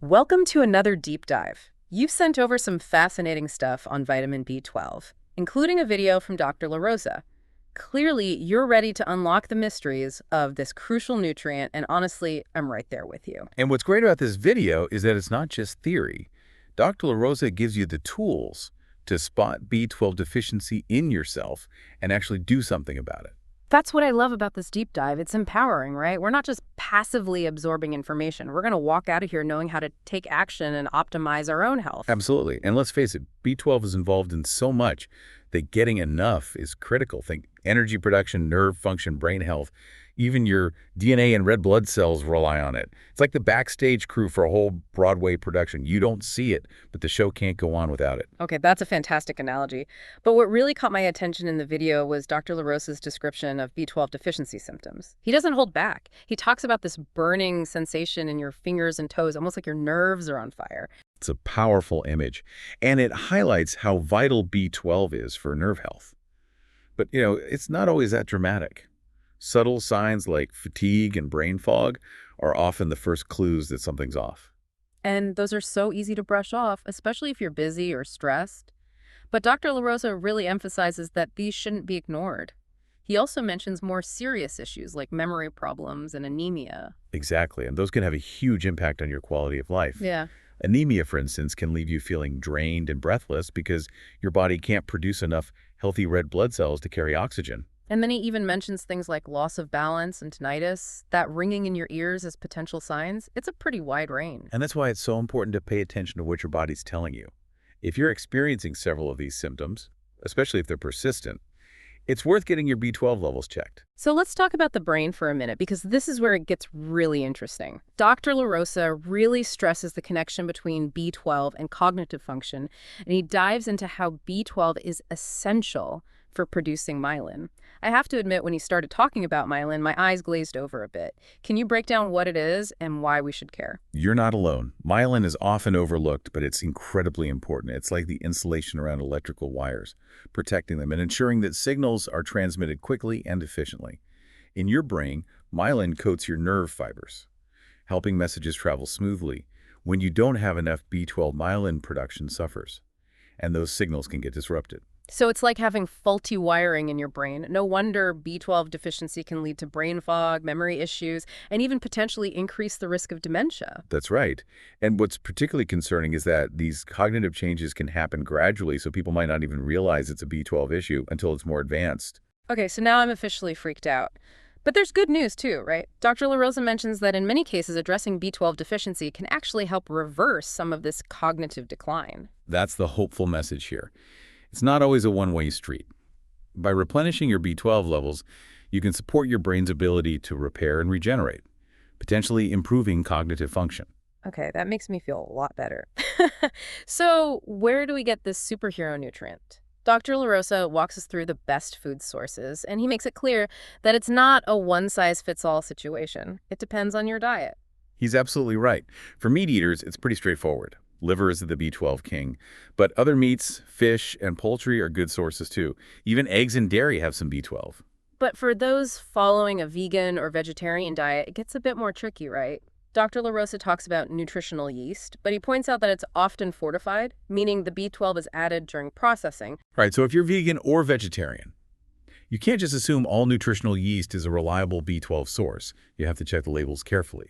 Welcome to another deep dive. You've sent over some fascinating stuff on vitamin B12, including a video from Dr. La Rosa. Clearly, you're ready to unlock the mysteries of this crucial nutrient, and honestly, I'm right there with you. And what's great about this video is that it's not just theory. Dr. La Rosa gives you the tools to spot B12 deficiency in yourself and actually do something about it. That's what I love about this deep dive. It's empowering, right? We're not just passively absorbing information. We're going to walk out of here knowing how to take action and optimize our own health. Absolutely. And let's face it, B12 is involved in so much that getting enough is critical. Think energy production, nerve function, brain health. Even your DNA and red blood cells rely on it. It's like the backstage crew for a whole Broadway production. You don't see it, but the show can't go on without it. Okay, that's a fantastic analogy. But what really caught my attention in the video was Dr. LaRosa's description of B12 deficiency symptoms. He doesn't hold back. He talks about this burning sensation in your fingers and toes, almost like your nerves are on fire. It's a powerful image, and it highlights how vital B12 is for nerve health. But, it's not always that dramatic. Subtle signs like fatigue and brain fog are often the first clues that something's off. And those are so easy to brush off, especially if you're busy or stressed. But Dr. LaRosa really emphasizes that these shouldn't be ignored. He also mentions more serious issues like memory problems and anemia. Exactly, and those can have a huge impact on your quality of life. Yeah. Anemia, for instance, can leave you feeling drained and breathless because your body can't produce enough healthy red blood cells to carry oxygen. And then he even mentions things like loss of balance and tinnitus, that ringing in your ears as potential signs. It's a pretty wide range. And that's why it's so important to pay attention to what your body's telling you. If you're experiencing several of these symptoms, especially if they're persistent, it's worth getting your B12 levels checked. So let's talk about the brain for a minute, because this is where it gets really interesting. Dr. LaRosa really stresses the connection between B12 and cognitive function, and he dives into how B12 is essential for producing myelin. I have to admit, when he started talking about myelin, my eyes glazed over a bit. Can you break down what it is and why we should care? You're not alone. Myelin is often overlooked, but it's incredibly important. It's like the insulation around electrical wires, protecting them and ensuring that signals are transmitted quickly and efficiently. In your brain, myelin coats your nerve fibers, helping messages travel smoothly. When you don't have enough B12, myelin production suffers, and those signals can get disrupted. So it's like having faulty wiring in your brain. No wonder B12 deficiency can lead to brain fog, memory issues, and even potentially increase the risk of dementia. That's right. And what's particularly concerning is that these cognitive changes can happen gradually, so people might not even realize it's a B12 issue until it's more advanced. Okay, so now I'm officially freaked out. But there's good news too, right? Dr. LaRosa mentions that in many cases, addressing B12 deficiency can actually help reverse some of this cognitive decline. That's the hopeful message here. It's not always a one-way street. By replenishing your B12 levels, you can support your brain's ability to repair and regenerate, potentially improving cognitive function. Okay, that makes me feel a lot better. So where do we get this superhero nutrient? Dr. LaRosa walks us through the best food sources, and he makes it clear that it's not a one-size-fits-all situation. It depends on your diet. He's absolutely right. For meat eaters, it's pretty straightforward. Liver is the B12 king, but other meats, fish, and poultry are good sources too. Even eggs and dairy have some B12. But for those following a vegan or vegetarian diet, it gets a bit more tricky, right? Dr. LaRosa talks about nutritional yeast, but he points out that it's often fortified, meaning the B12 is added during processing. Right, so if you're vegan or vegetarian, you can't just assume all nutritional yeast is a reliable B12 source. You have to check the labels carefully.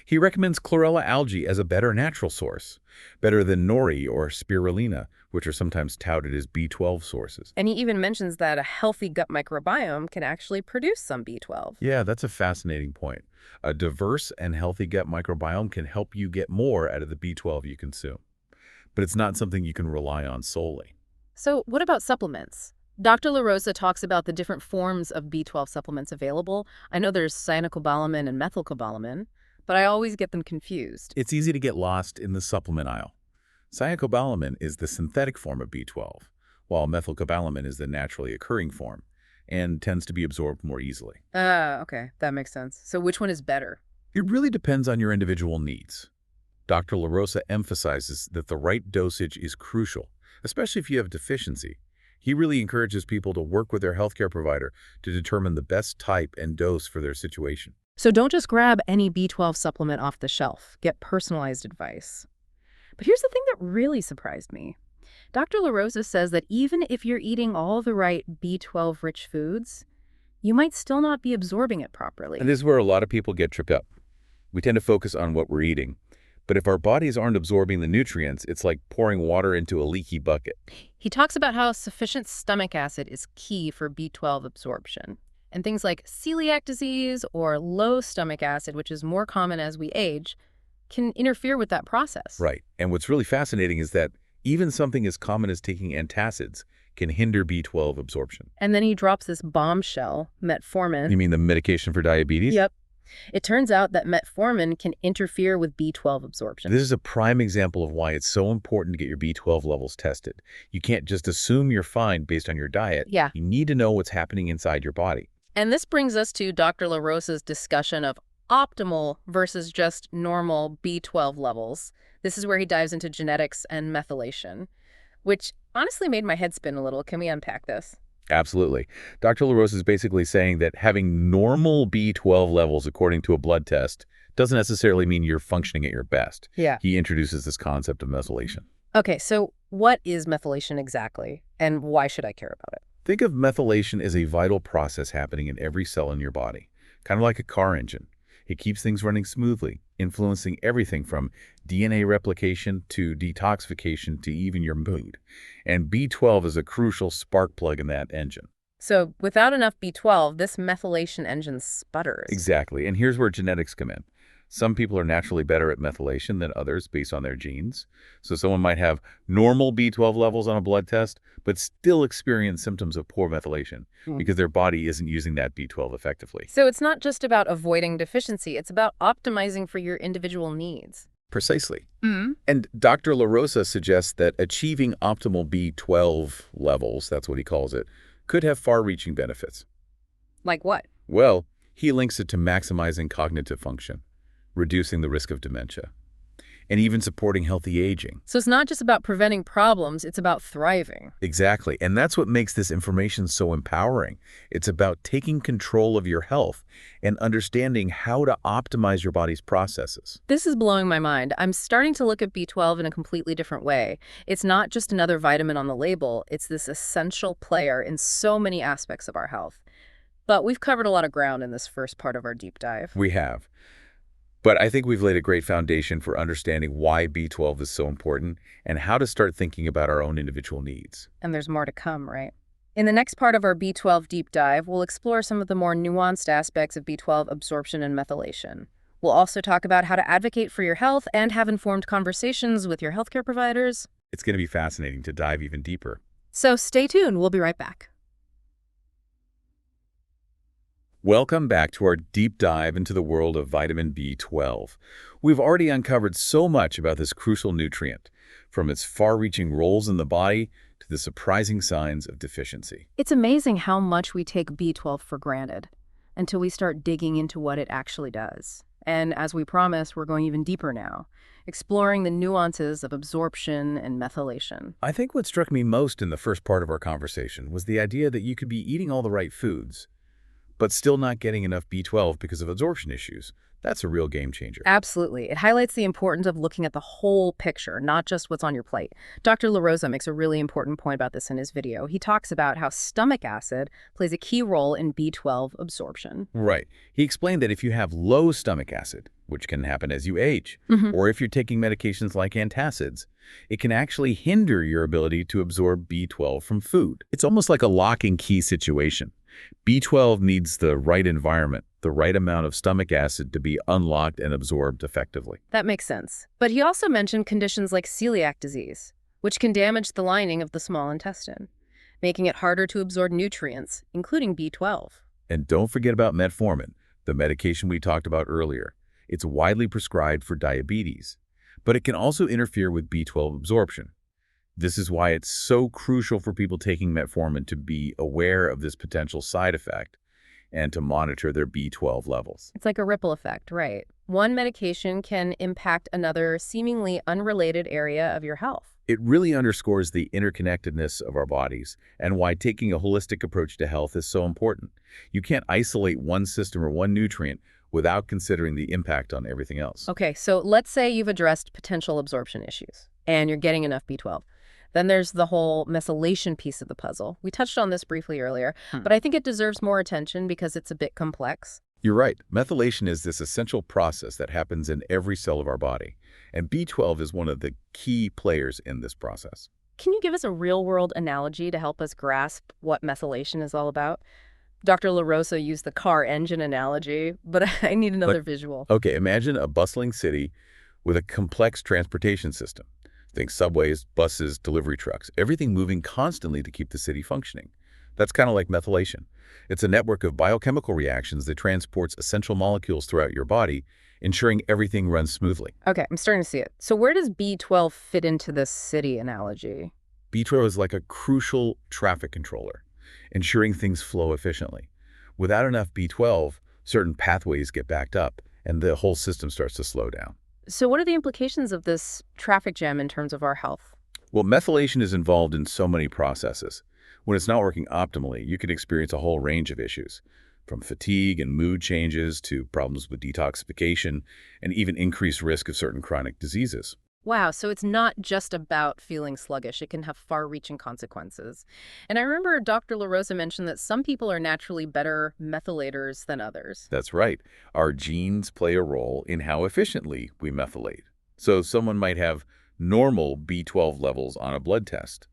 He recommends chlorella algae as a better natural source, better than nori or spirulina, which are sometimes touted as B12 sources. And he even mentions that a healthy gut microbiome can actually produce some B12. Yeah, that's a fascinating point. A diverse and healthy gut microbiome can help you get more out of the B12 you consume. But it's not something you can rely on solely. So what about supplements? Dr. LaRosa talks about the different forms of B12 supplements available. I know there's cyanocobalamin and methylcobalamin, but I always get them confused. It's easy to get lost in the supplement aisle. Cyanocobalamin is the synthetic form of B12, while methylcobalamin is the naturally occurring form and tends to be absorbed more easily. Okay, that makes sense. So which one is better? It really depends on your individual needs. Dr. LaRosa emphasizes that the right dosage is crucial, especially if you have deficiency. He really encourages people to work with their healthcare provider to determine the best type and dose for their situation. So don't just grab any B12 supplement off the shelf. Get personalized advice. But here's the thing that really surprised me. Dr. LaRosa says that even if you're eating all the right B12-rich foods, you might still not be absorbing it And properly. this is where a lot of people get tripped up. We tend to focus on what we're eating. But if our bodies aren't absorbing the nutrients, it's like pouring water into a leaky bucket. He talks about how sufficient stomach acid is key for B12 absorption. And things like celiac disease or low stomach acid, which is more common as we age, can interfere with that process. Right. And what's really fascinating is that even something as common as taking antacids can hinder B12 absorption. And then he drops this bombshell, metformin. You mean the medication for diabetes? Yep. It turns out that metformin can interfere with B12 absorption. This is a prime example of why it's so important to get your B12 levels tested. You can't just assume you're fine based on your diet. Yeah. You need to know what's happening inside your body. And this brings us to Dr. LaRosa's discussion of optimal versus just normal B12 levels. This is where he dives into genetics and methylation, which honestly made my head spin a little. Can we unpack this? Absolutely. Dr. LaRosa is basically saying that having normal B12 levels according to a blood test doesn't necessarily mean you're functioning at your best. Yeah. He introduces this concept of methylation. Okay, so what is methylation exactly, and why should I care about it? Think of methylation as a vital process happening in every cell in your body, kind of like a car engine. It keeps things running smoothly, influencing everything from DNA replication to detoxification to even your mood. And B12 is a crucial spark plug in that engine. So without enough B12, this methylation engine sputters. Exactly. And here's where genetics come in. Some people are naturally better at methylation than others based on their genes. So someone might have normal B12 levels on a blood test, but still experience symptoms of poor methylation because their body isn't using that B12 effectively. So it's not just about avoiding deficiency, it's about optimizing for your individual needs. Precisely. Mm. And Dr. LaRosa suggests that achieving optimal B12 levels, that's what he calls it, could have far-reaching benefits. Like what? Well, he links it to maximizing cognitive function, reducing the risk of dementia, and even supporting healthy aging. So it's not just about preventing problems, it's about thriving. Exactly. And that's what makes this information so empowering. It's about taking control of your health and understanding how to optimize your body's processes. This is blowing my mind. I'm starting to look at B12 in a completely different way. It's not just another vitamin on the label, it's this essential player in so many aspects of our health. But we've covered a lot of ground in this first part of our deep dive. We have. But I think we've laid a great foundation for understanding why B12 is so important and how to start thinking about our own individual needs. And there's more to come, right? In the next part of our B12 deep dive, we'll explore some of the more nuanced aspects of B12 absorption and methylation. We'll also talk about how to advocate for your health and have informed conversations with your healthcare providers. It's going to be fascinating to dive even deeper. So stay tuned. We'll be right back. Welcome back to our deep dive into the world of vitamin B12. We've already uncovered so much about this crucial nutrient, from its far-reaching roles in the body to the surprising signs of deficiency. It's amazing how much we take B12 for granted until we start digging into what it actually does. And as we promised, we're going even deeper now, exploring the nuances of absorption and methylation. I think what struck me most in the first part of our conversation was the idea that you could be eating all the right foods, but still not getting enough B12 because of absorption issues. That's a real game changer. Absolutely. It highlights the importance of looking at the whole picture, not just what's on your plate. Dr. LaRosa makes a really important point about this in his video. He talks about how stomach acid plays a key role in B12 absorption. Right. He explained that if you have low stomach acid, which can happen as you age, or if you're taking medications like antacids, it can actually hinder your ability to absorb B12 from food. It's almost like a lock and key situation. B12 needs the right environment, the right amount of stomach acid to be unlocked and absorbed effectively. That makes sense. But he also mentioned conditions like celiac disease, which can damage the lining of the small intestine, making it harder to absorb nutrients, including B12. And don't forget about metformin, the medication we talked about earlier. It's widely prescribed for diabetes, but it can also interfere with B12 absorption. This is why it's so crucial for people taking metformin to be aware of this potential side effect and to monitor their B12 levels. It's like a ripple effect, right? One medication can impact another seemingly unrelated area of your health. It really underscores the interconnectedness of our bodies and why taking a holistic approach to health is so important. You can't isolate one system or one nutrient without considering the impact on everything else. Okay, so let's say you've addressed potential absorption issues and you're getting enough B12. Then there's the whole methylation piece of the puzzle. We touched on this briefly earlier, but I think it deserves more attention because it's a bit complex. You're right. Methylation is this essential process that happens in every cell of our body, and B12 is one of the key players in this process. Can you give us a real-world analogy to help us grasp what methylation is all about? Dr. La Rosa used the car engine analogy, but I need another visual. Okay, imagine a bustling city with a complex transportation system. Think subways, buses, delivery trucks, everything moving constantly to keep the city functioning. That's kind of like methylation. It's a network of biochemical reactions that transports essential molecules throughout your body, ensuring everything runs smoothly. Okay, I'm starting to see it. So where does B12 fit into this city analogy? B12 is like a crucial traffic controller, ensuring things flow efficiently. Without enough B12, certain pathways get backed up, and the whole system starts to slow down. So what are the implications of this traffic jam in terms of our health? Well, methylation is involved in so many processes. When it's not working optimally, you can experience a whole range of issues, from fatigue and mood changes to problems with detoxification and even increased risk of certain chronic diseases. Wow, so it's not just about feeling sluggish. It can have far-reaching consequences. And I remember Dr. La Rosa mentioned that some people are naturally better methylators than others. That's right. Our genes play a role in how efficiently we methylate. So someone might have normal B12 levels on a blood test,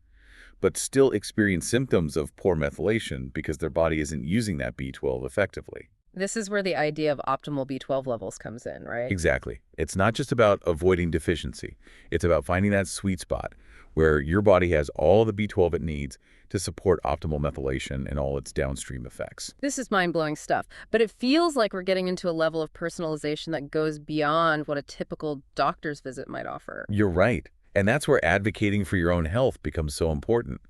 but still experience symptoms of poor methylation because their body isn't using that B12 effectively. This is where the idea of optimal B12 levels comes in, right? Exactly. It's not just about avoiding deficiency. It's about finding that sweet spot where your body has all the B12 it needs to support optimal methylation and all its downstream effects. This is mind-blowing stuff, but it feels like we're getting into a level of personalization that goes beyond what a typical doctor's visit might offer. You're right. And that's where advocating for your own health becomes so important.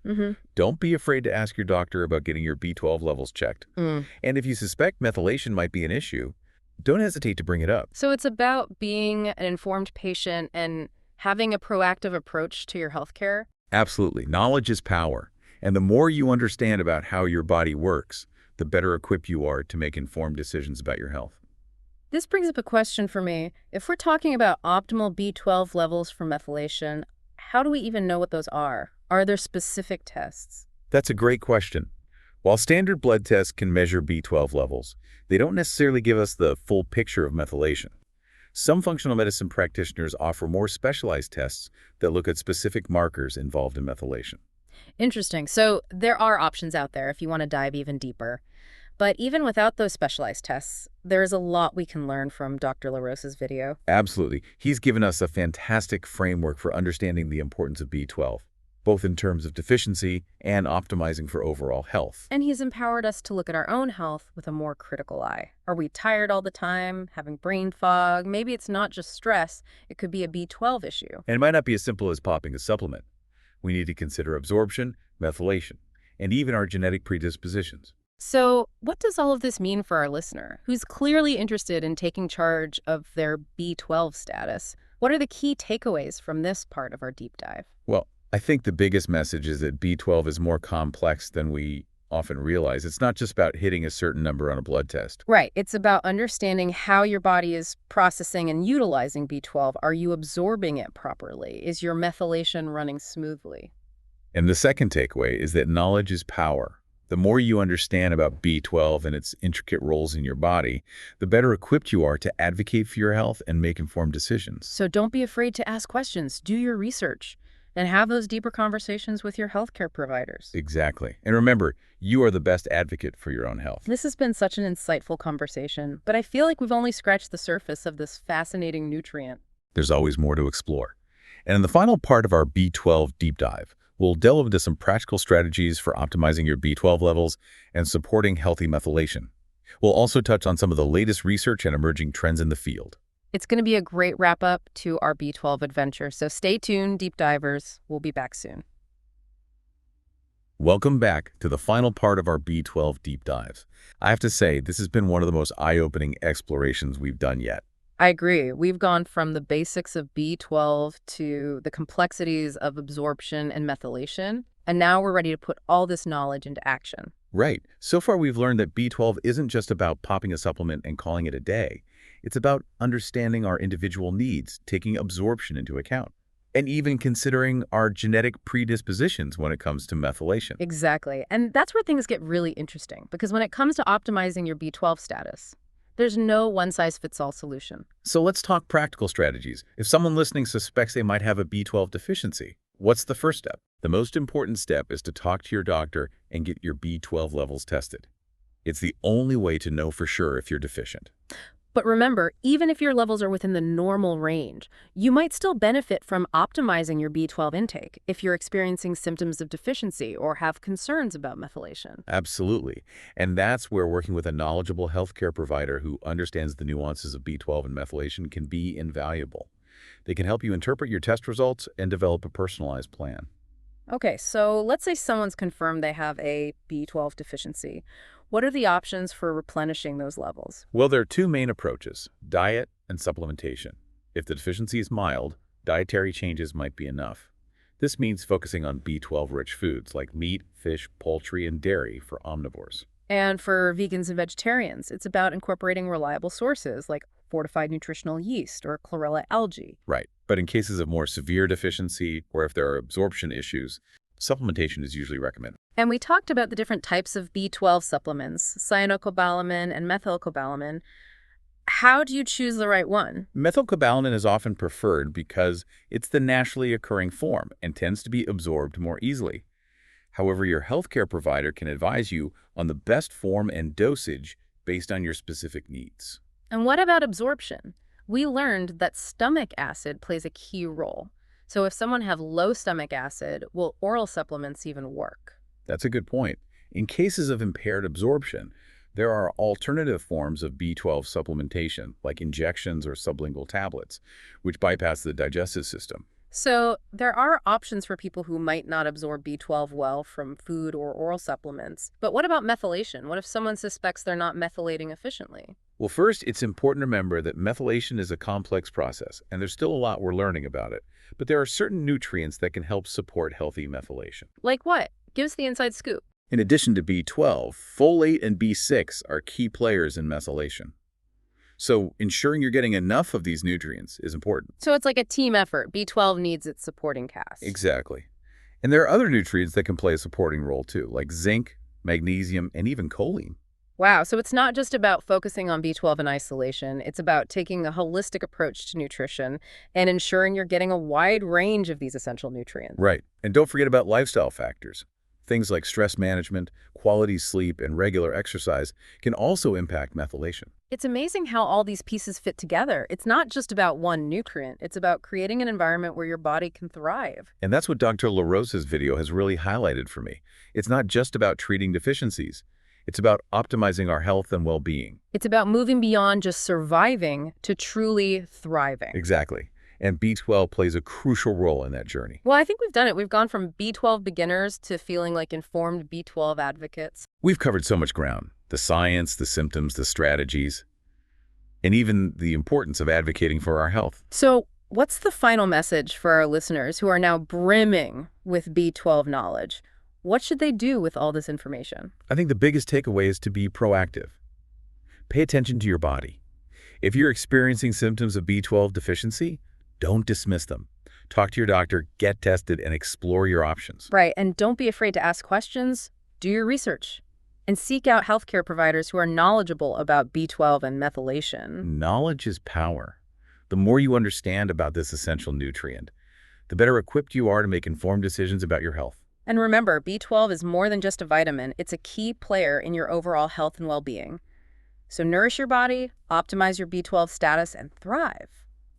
Don't be afraid to ask your doctor about getting your B12 levels checked. And if you suspect methylation might be an issue, don't hesitate to bring it up. So it's about being an informed patient and having a proactive approach to your healthcare? Absolutely. Knowledge is power. And the more you understand about how your body works, the better equipped you are to make informed decisions about your health. This brings up a question for me. If we're talking about optimal B12 levels for methylation, how do we even know what those are? Are there specific tests? That's a great question. While standard blood tests can measure B12 levels, they don't necessarily give us the full picture of methylation. Some functional medicine practitioners offer more specialized tests that look at specific markers involved in methylation. Interesting. So there are options out there if you want to dive even deeper. But even without those specialized tests, there is a lot we can learn from Dr. La Rosa's video. Absolutely. He's given us a fantastic framework for understanding the importance of B12, both in terms of deficiency and optimizing for overall health. And he's empowered us to look at our own health with a more critical eye. Are we tired all the time, having brain fog? Maybe it's not just stress, it could be a B12 issue. And it might not be as simple as popping a supplement. We need to consider absorption, methylation, and even our genetic predispositions. So what does all of this mean for our listener, who's clearly interested in taking charge of their B12 status? What are the key takeaways from this part of our deep dive? Well, I think the biggest message is that B12 is more complex than we often realize. It's not just about hitting a certain number on a blood test. Right. It's about understanding how your body is processing and utilizing B12. Are you absorbing it properly? Is your methylation running smoothly? And the second takeaway is that knowledge is power. The more you understand about B12 and its intricate roles in your body, the better equipped you are to advocate for your health and make informed decisions. So don't be afraid to ask questions. Do your research and have those deeper conversations with your healthcare providers. Exactly. And remember, you are the best advocate for your own health. This has been such an insightful conversation, but I feel like we've only scratched the surface of this fascinating nutrient. There's always more to explore. And in the final part of our B12 deep dive, we'll delve into some practical strategies for optimizing your B12 levels and supporting healthy methylation. We'll also touch on some of the latest research and emerging trends in the field. It's going to be a great wrap-up to our B12 adventure, so stay tuned, deep divers. We'll be back soon. Welcome back to the final part of our B12 deep dives. I have to say, this has been one of the most eye-opening explorations we've done yet. I agree. We've gone from the basics of B12 to the complexities of absorption and methylation, and now we're ready to put all this knowledge into action. Right. So far, we've learned that B12 isn't just about popping a supplement and calling it a day. It's about understanding our individual needs, taking absorption into account, and even considering our genetic predispositions when it comes to methylation. Exactly. And that's where things get really interesting, because when it comes to optimizing your B12 status, there's no one-size-fits-all solution. So let's talk practical strategies. If someone listening suspects they might have a B12 deficiency, what's the first step? The most important step is to talk to your doctor and get your B12 levels tested. It's the only way to know for sure if you're deficient. But remember, even if your levels are within the normal range, you might still benefit from optimizing your B12 intake if you're experiencing symptoms of deficiency or have concerns about methylation. Absolutely. And that's where working with a knowledgeable healthcare provider who understands the nuances of B12 and methylation can be invaluable. They can help you interpret your test results and develop a personalized plan. Okay, so let's say someone's confirmed they have a B12 deficiency. What are the options for replenishing those levels? Well, there are two main approaches, diet and supplementation. If the deficiency is mild, dietary changes might be enough. This means focusing on B12-rich foods like meat, fish, poultry, and dairy for omnivores. And for vegans and vegetarians, it's about incorporating reliable sources like fortified nutritional yeast or chlorella algae. Right. But in cases of more severe deficiency or if there are absorption issues, supplementation is usually recommended. And we talked about the different types of B12 supplements, cyanocobalamin and methylcobalamin. How do you choose the right one? Methylcobalamin is often preferred because it's the naturally occurring form and tends to be absorbed more easily. However, your healthcare provider can advise you on the best form and dosage based on your specific needs. And what about absorption? We learned that stomach acid plays a key role. So if someone have low stomach acid, will oral supplements even work? That's a good point. In cases of impaired absorption, there are alternative forms of B12 supplementation, like injections or sublingual tablets, which bypass the digestive system. So there are options for people who might not absorb B12 well from food or oral supplements. But what about methylation? What if someone suspects they're not methylating efficiently? Well, first, it's important to remember that methylation is a complex process, and there's still a lot we're learning about it. But there are certain nutrients that can help support healthy methylation. Like what? Give us the inside scoop. In addition to B12, folate and B6 are key players in methylation. So ensuring you're getting enough of these nutrients is important. So it's like a team effort. B12 needs its supporting cast. Exactly. And there are other nutrients that can play a supporting role too, like zinc, magnesium, and even choline. Wow, so it's not just about focusing on B12 in isolation. It's about taking a holistic approach to nutrition and ensuring you're getting a wide range of these essential nutrients. Right. And don't forget about lifestyle factors. Things like stress management, quality sleep, and regular exercise can also impact methylation. It's amazing how all these pieces fit together. It's not just about one nutrient. It's about creating an environment where your body can thrive. And that's what Dr. Rosa's video has really highlighted for me. It's not just about treating deficiencies. It's about optimizing our health and well-being. It's about moving beyond just surviving to truly thriving. Exactly. And B12 plays a crucial role in that journey. Well, I think we've done it. We've gone from B12 beginners to feeling like informed B12 advocates. We've covered so much ground. The science, the symptoms, the strategies, and even the importance of advocating for our health. So what's the final message for our listeners who are now brimming with B12 knowledge? What should they do with all this information? I think the biggest takeaway is to be proactive. Pay attention to your body. If you're experiencing symptoms of B12 deficiency, don't dismiss them. Talk to your doctor, get tested, and explore your options. Right, and don't be afraid to ask questions. Do your research. And seek out healthcare providers who are knowledgeable about B12 and methylation. Knowledge is power. The more you understand about this essential nutrient, the better equipped you are to make informed decisions about your health. And remember, B12 is more than just a vitamin. It's a key player in your overall health and well-being. So nourish your body, optimize your B12 status, and thrive.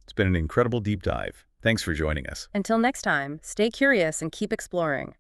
It's been an incredible deep dive. Thanks for joining us. Until next time, stay curious and keep exploring.